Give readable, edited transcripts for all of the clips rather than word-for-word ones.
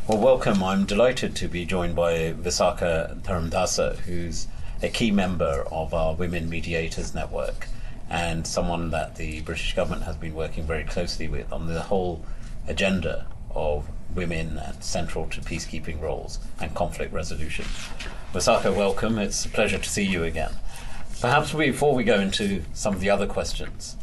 Well, welcome. I'm delighted to be joined by Visakha Dharamdasa, who's a key member of our Women Mediators Network and someone that the British government has been working very closely with on the whole agenda of women central to peacekeeping roles and conflict resolution. Visakha, welcome. It's a pleasure to see you again. Perhaps before we go into some of the other questions,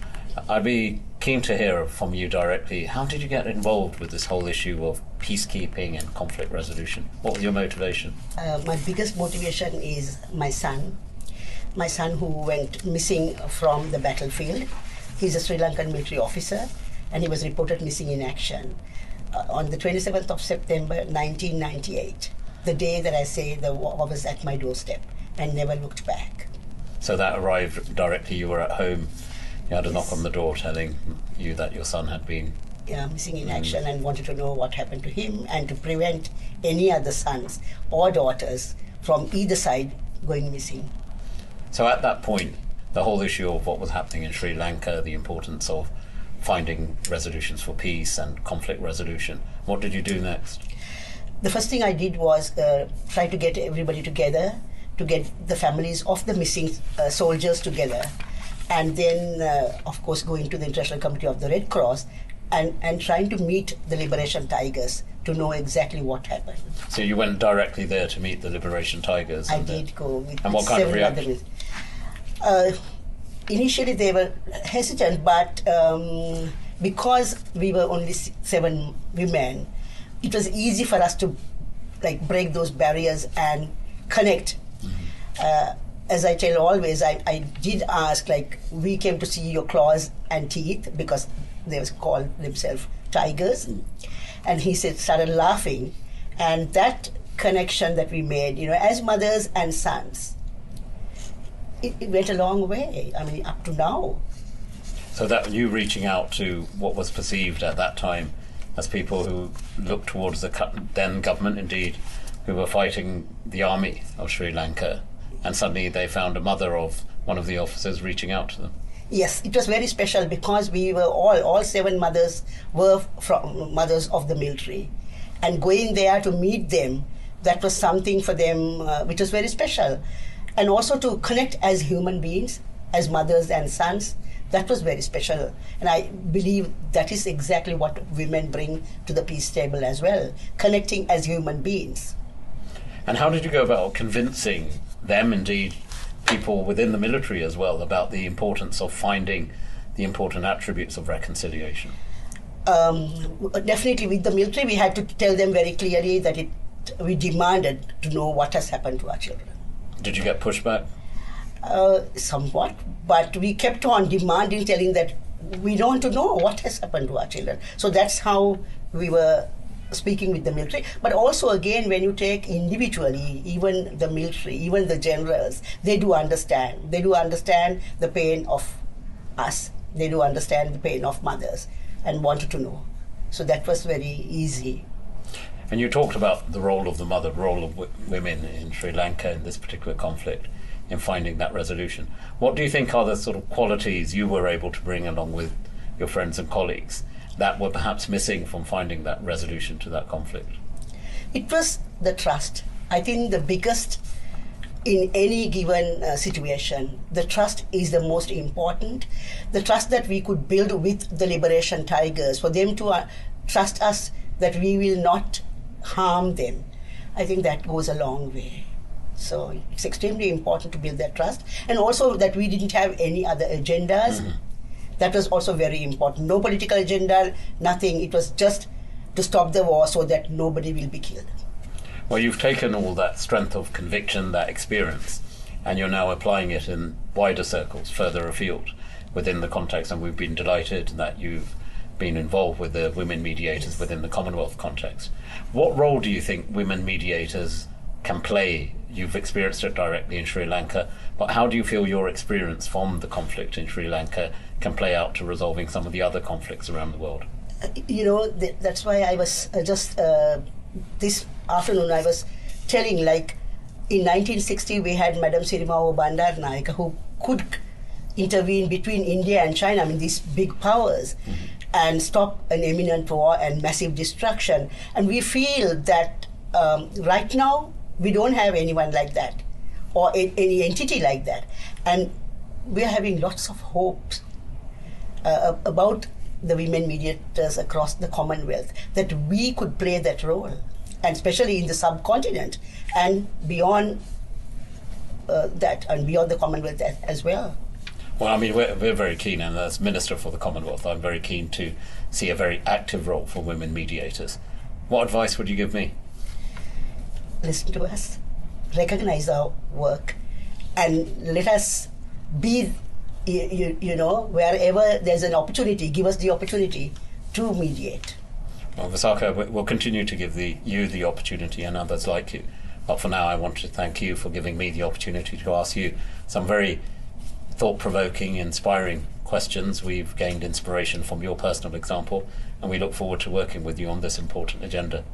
I'd be keen to hear from you directly, how did you get involved with this whole issue of peacekeeping and conflict resolution? What was your motivation? My biggest motivation is my son who went missing from the battlefield. He's a Sri Lankan military officer and he was reported missing in action on the 27th of September 1998, the day that I say the war was at my doorstep and never looked back. So that arrived directly, you were at home, you had a knock on the door telling you that your son had been missing in action and wanted to know what happened to him and to prevent any other sons or daughters from either side going missing. So at that point, the whole issue of what was happening in Sri Lanka, the importance of finding resolutions for peace and conflict resolution, what did you do next? The first thing I did was try to get everybody together, to get the families of the missing soldiers together, and then of course going to the International Committee of the Red Cross and trying to meet the Liberation Tigers to know exactly what happened. So you went directly there to meet the Liberation Tigers? I did go with and what kind of reaction? Initially they were hesitant, but because we were only 7 women, it was easy for us to break those barriers and connect. As I tell always, I did ask, we came to see your claws and teeth, because they was called themselves tigers. And he started laughing. And that connection that we made, as mothers and sons, it went a long way, up to now. So that you reaching out to what was perceived at that time as people who looked towards the then government, indeed, who were fighting the army of Sri Lanka, and suddenly they found a mother of one of the officers reaching out to them. Yes, it was very special because we were all 7 mothers were from mothers of the military. And going there to meet them, that was something for them which was very special. And also to connect as human beings, as mothers and sons, that was very special. And I believe that is exactly what women bring to the peace table as well, connecting as human beings. And how did you go about convincing them, indeed people within the military as well, about the importance of finding the important attributes of reconciliation? Definitely with the military we had to tell them very clearly that we demanded to know what has happened to our children. Did you get pushback? Somewhat, but we kept on demanding, telling that we want to know what has happened to our children. So that's how we were speaking with the military. But also again, when you take individually, even the military, even the generals, they do understand. They do understand the pain of us. They do understand the pain of mothers and wanted to know. So that was very easy. And you talked about the role of the mother, the role of women in Sri Lanka in this particular conflict, in finding that resolution. What do you think are the sort of qualities you were able to bring along with your friends and colleagues that were perhaps missing from finding that resolution to that conflict? It was the trust. I think the biggest in any given situation, the trust is the most important. The trust that we could build with the Liberation Tigers, for them to trust us that we will not harm them. I think that goes a long way. So it's extremely important to build that trust. And also that we didn't have any other agendas. That was also very important. No political agenda, nothing. It was just to stop the war so that nobody will be killed. Well, you've taken all that strength of conviction, that experience, and you're now applying it in wider circles, further afield, within the context, and we've been delighted that you've been involved with the women mediators within the Commonwealth context. What role do you think women mediators can play? You've experienced it directly in Sri Lanka, but how do you feel your experience from the conflict in Sri Lanka can play out to resolving some of the other conflicts around the world? That's why I was just this afternoon I was telling, in 1960 we had Madam Sirimao Bandaranaike who could intervene between India and China, these big powers. and stop an imminent war and massive destruction. And we feel that right now we don't have anyone like that or any entity like that. And we are having lots of hopes about the women mediators across the Commonwealth, that we could play that role, and especially in the subcontinent and beyond that, and beyond the Commonwealth as well. Well, I mean, we're very keen, and as Minister for the Commonwealth, I'm very keen to see a very active role for women mediators. What advice would you give me? Listen to us, recognize our work, and let us be, you know, wherever there's an opportunity, give us the opportunity to mediate. Well, Visakha, we'll continue to give you the opportunity and others like you. But for now, I want to thank you for giving me the opportunity to ask you some very thought-provoking, inspiring questions. We've gained inspiration from your personal example, and we look forward to working with you on this important agenda.